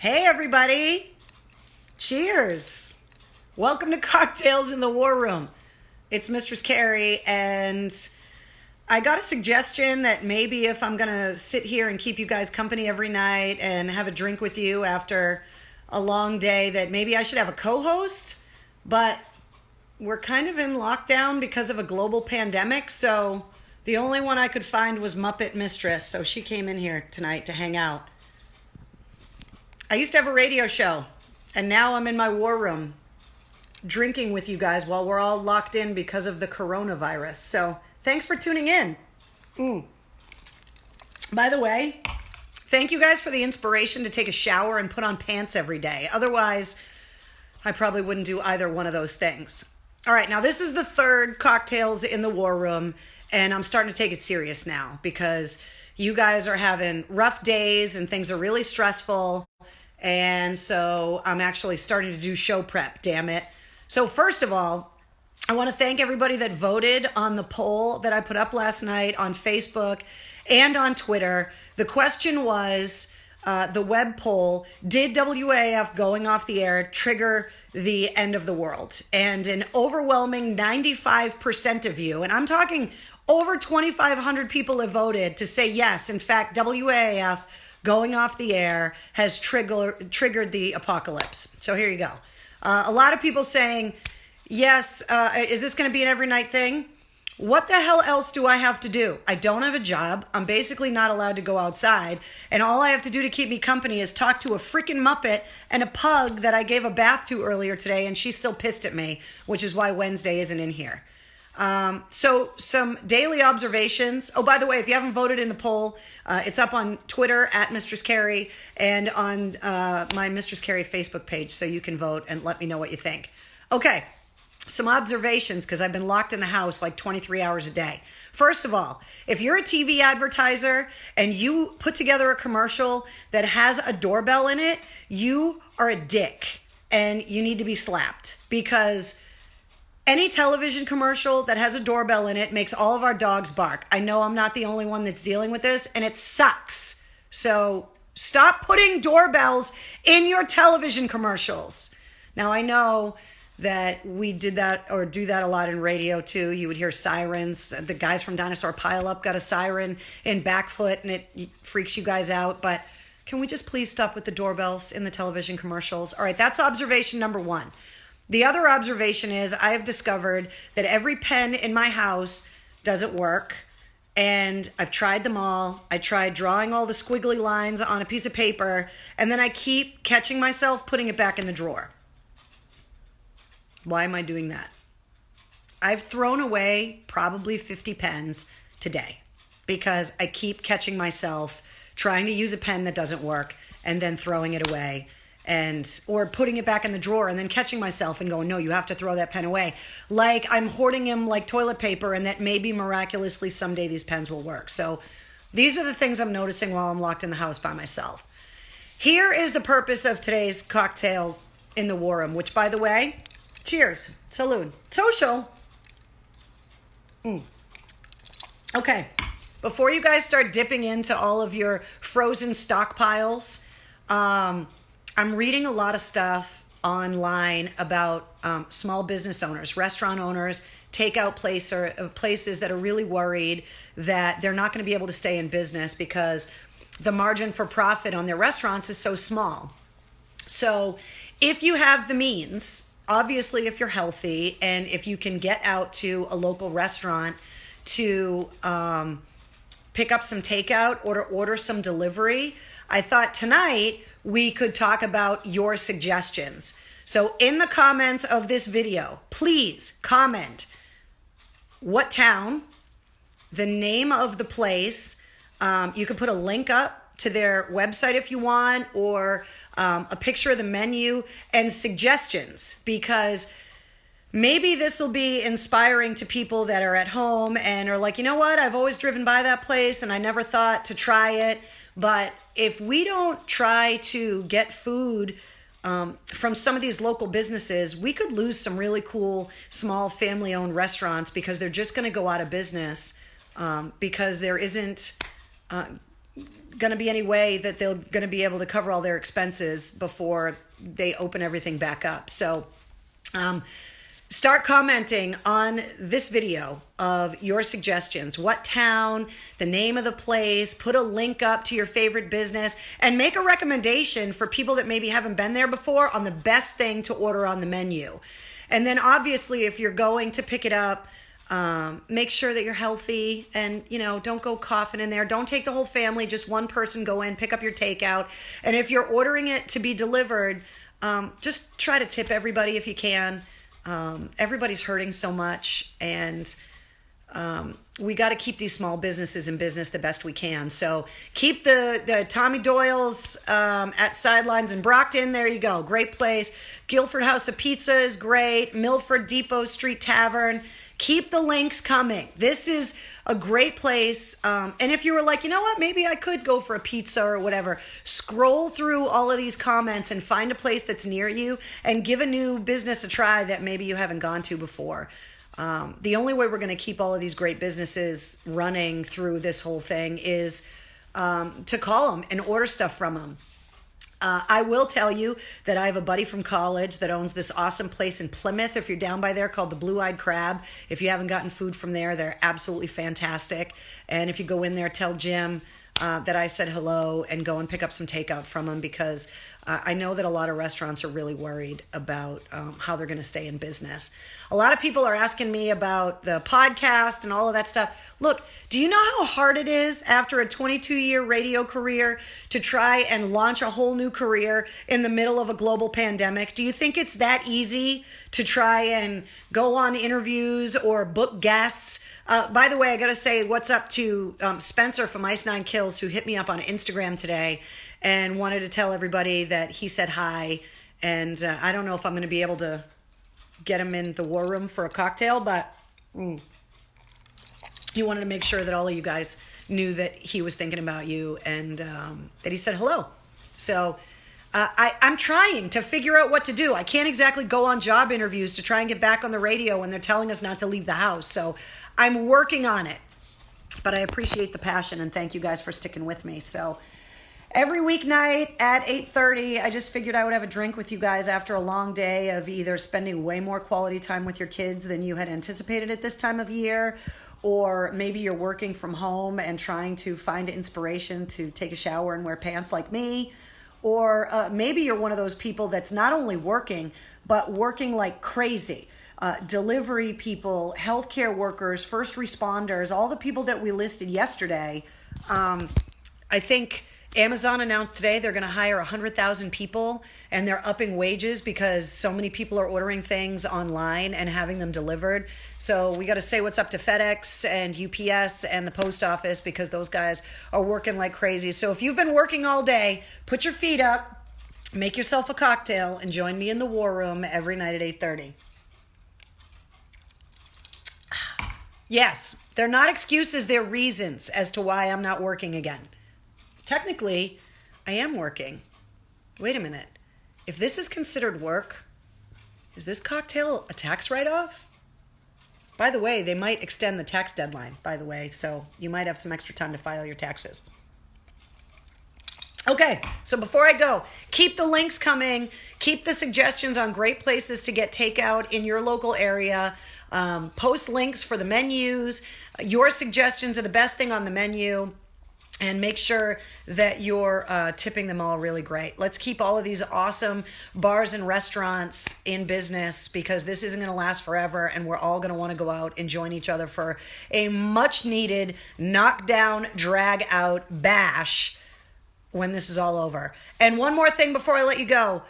Hey, everybody. Cheers. Welcome to Cocktails in the War Room. It's Mistress Carrie, and I got a suggestion that maybe if I'm going to sit here and keep you guys company every night and have a drink with you after a long day, that maybe I should have a co-host, but we're kind of in lockdown because of a global pandemic, so the only one I could find was Muppet Mistress, so she came in here tonight to hang out. I used to have a radio show, and now I'm in my war room drinking with you guys while we're all locked in because of the coronavirus. So thanks for tuning in. By the way, thank you guys for the inspiration to take a shower and put on pants every day. Otherwise, I probably wouldn't do either one of those things. All right, now this is the third Cocktails in the War Room, and I'm starting to take it serious now because you guys are having rough days and things are really stressful. And so I'm actually starting to do show prep, damn it. So first of all, I want to thank everybody that voted on the poll that I put up last night on Facebook and on Twitter. The question was, the web poll, did WAF going off the air trigger the end of the world? And an overwhelming 95% of you, and I'm talking over 2,500 people have voted to say yes. In fact, WAF going off the air has triggered the apocalypse. So here you go. A lot of people saying, yes, is this going to be an every night thing? What the hell else do I have to do? I don't have a job. I'm basically not allowed to go outside. And all I have to do to keep me company is talk to a freaking Muppet and a pug that I gave a bath to earlier today, and she's still pissed at me, which is why Wednesday isn't in here. So some daily observations. Oh, by the way, if you haven't voted in the poll, it's up on Twitter at Mistress Carrie and on my Mistress Carrie Facebook page, so you can vote and let me know what you think. Okay, some observations because I've been locked in the house like 23 hours a day. First of all, if you're a TV advertiser and you put together a commercial that has a doorbell in it, you are a dick and you need to be slapped, because any television commercial that has a doorbell in it makes all of our dogs bark. I know I'm not the only one that's dealing with this, and it sucks. So stop putting doorbells in your television commercials. Now, I know that we did that or do that a lot in radio too. You would hear sirens. The guys from Dinosaur Pile Up got a siren in Backfoot, and it freaks you guys out. But can we just please stop with the doorbells in the television commercials? All right, that's observation number one. The other observation is I have discovered that every pen in my house doesn't work, and I've tried them all. I tried drawing all the squiggly lines on a piece of paper, and then I keep catching myself putting it back in the drawer. Why am I doing that? I've thrown away probably 50 pens today because I keep catching myself trying to use a pen that doesn't work and then throwing it away. Or putting it back in the drawer and then catching myself and going, no, you have to throw that pen away. Like I'm hoarding them like toilet paper, and that maybe miraculously someday these pens will work. So these are the things I'm noticing while I'm locked in the house by myself. Here is the purpose of today's Cocktail in the War Room, which, by the way, cheers, salud, social. Okay, before you guys start dipping into all of your frozen stockpiles, I'm reading a lot of stuff online about small business owners, restaurant owners, takeout places that are really worried that they're not going to be able to stay in business because the margin for profit on their restaurants is so small. So if you have the means, obviously if you're healthy and if you can get out to a local restaurant to pick up some takeout or order some delivery, I thought tonight we could talk about your suggestions. So in the comments of this video, please comment what town, the name of the place. You could put a link up to their website if you want, or a picture of the menu and suggestions, because maybe this will be inspiring to people that are at home and are like, you know what, I've always driven by that place and I never thought to try it. But if we don't try to get food from some of these local businesses, we could lose some really cool small family-owned restaurants because they're just going to go out of business because there isn't going to be any way that they're going to be able to cover all their expenses before they open everything back up. So start commenting on this video of your suggestions. What town, the name of the place, put a link up to your favorite business, and make a recommendation for people that maybe haven't been there before on the best thing to order on the menu. And then obviously if you're going to pick it up, make sure that you're healthy and, don't go coughing in there. Don't take the whole family, just one person go in, pick up your takeout. And if you're ordering it to be delivered, just try to tip everybody if you can. Everybody's hurting so much, and we got to keep these small businesses in business the best we can. So keep the Tommy Doyle's at Sidelines in Brockton. There you go. Great place. Guilford House of Pizza is great. Milford Depot Street Tavern. Keep the links coming. This is a great place. And if you were like, you know what, maybe I could go for a pizza or whatever, scroll through all of these comments and find a place that's near you and give a new business a try that maybe you haven't gone to before. The only way we're going to keep all of these great businesses running through this whole thing is to call them and order stuff from them. I will tell you that I have a buddy from college that owns this awesome place in Plymouth, if you're down by there, called the Blue-Eyed Crab. If you haven't gotten food from there, they're absolutely fantastic. And if you go in there, tell Jim that I said hello and go and pick up some takeout from him, because I know that a lot of restaurants are really worried about how they're going to stay in business. A lot of people are asking me about the podcast and all of that stuff. Look, do you know how hard it is after a 22-year radio career to try and launch a whole new career in the middle of a global pandemic? Do you think it's that easy to try and go on interviews or book guests? By the way, I got to say what's up to Spencer from Ice Nine Kills, who hit me up on Instagram today and wanted to tell everybody that he said hi. And I don't know if I'm going to be able to get him in the war room for a cocktail, but he wanted to make sure that all of you guys knew that he was thinking about you and that he said hello. So I'm trying to figure out what to do. I can't exactly go on job interviews to try and get back on the radio when they're telling us not to leave the house. So I'm working on it. But I appreciate the passion, and thank you guys for sticking with me. So every weeknight at 8:30, I just figured I would have a drink with you guys after a long day of either spending way more quality time with your kids than you had anticipated at this time of year, or maybe you're working from home and trying to find inspiration to take a shower and wear pants like me, or maybe you're one of those people that's not only working, but working like crazy. Delivery people, healthcare workers, first responders, all the people that we listed yesterday. I think Amazon announced today they're going to hire 100,000 people, and they're upping wages because so many people are ordering things online and having them delivered. So we got to say what's up to FedEx and UPS and the post office, because those guys are working like crazy. So if you've been working all day, put your feet up, make yourself a cocktail, and join me in the war room every night at 8:30. Yes, they're not excuses, they're reasons as to why I'm not working again. Technically, I am working. Wait a minute. If this is considered work, is this cocktail a tax write-off? By the way, they might extend the tax deadline, by the way, so you might have some extra time to file your taxes. Okay, so before I go, keep the links coming. Keep the suggestions on great places to get takeout in your local area. Post links for the menus. Your suggestions are the best thing on the menu. And make sure that you're tipping them all really great. Let's keep all of these awesome bars and restaurants in business, because this isn't going to last forever, and we're all going to want to go out and join each other for a much-needed knockdown, drag-out bash when this is all over. And one more thing before I let you go.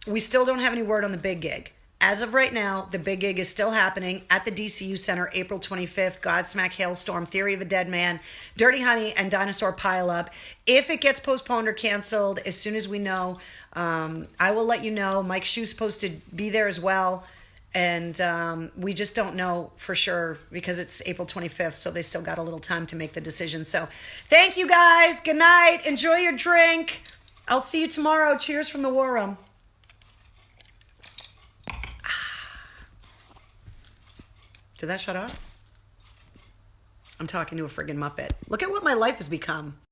We still don't have any word on the big gig. As of right now, the big gig is still happening at the DCU Center, April 25th. Godsmack, Hailstorm, Theory of a Dead Man, Dirty Honey, and Dinosaur Pile Up. If it gets postponed or canceled, as soon as we know, I will let you know. Mike Shue's supposed to be there as well. And we just don't know for sure because it's April 25th, so they still got a little time to make the decision. So thank you guys. Good night. Enjoy your drink. I'll see you tomorrow. Cheers from the War Room. Did that shut off? I'm talking to a friggin' Muppet. Look at what my life has become.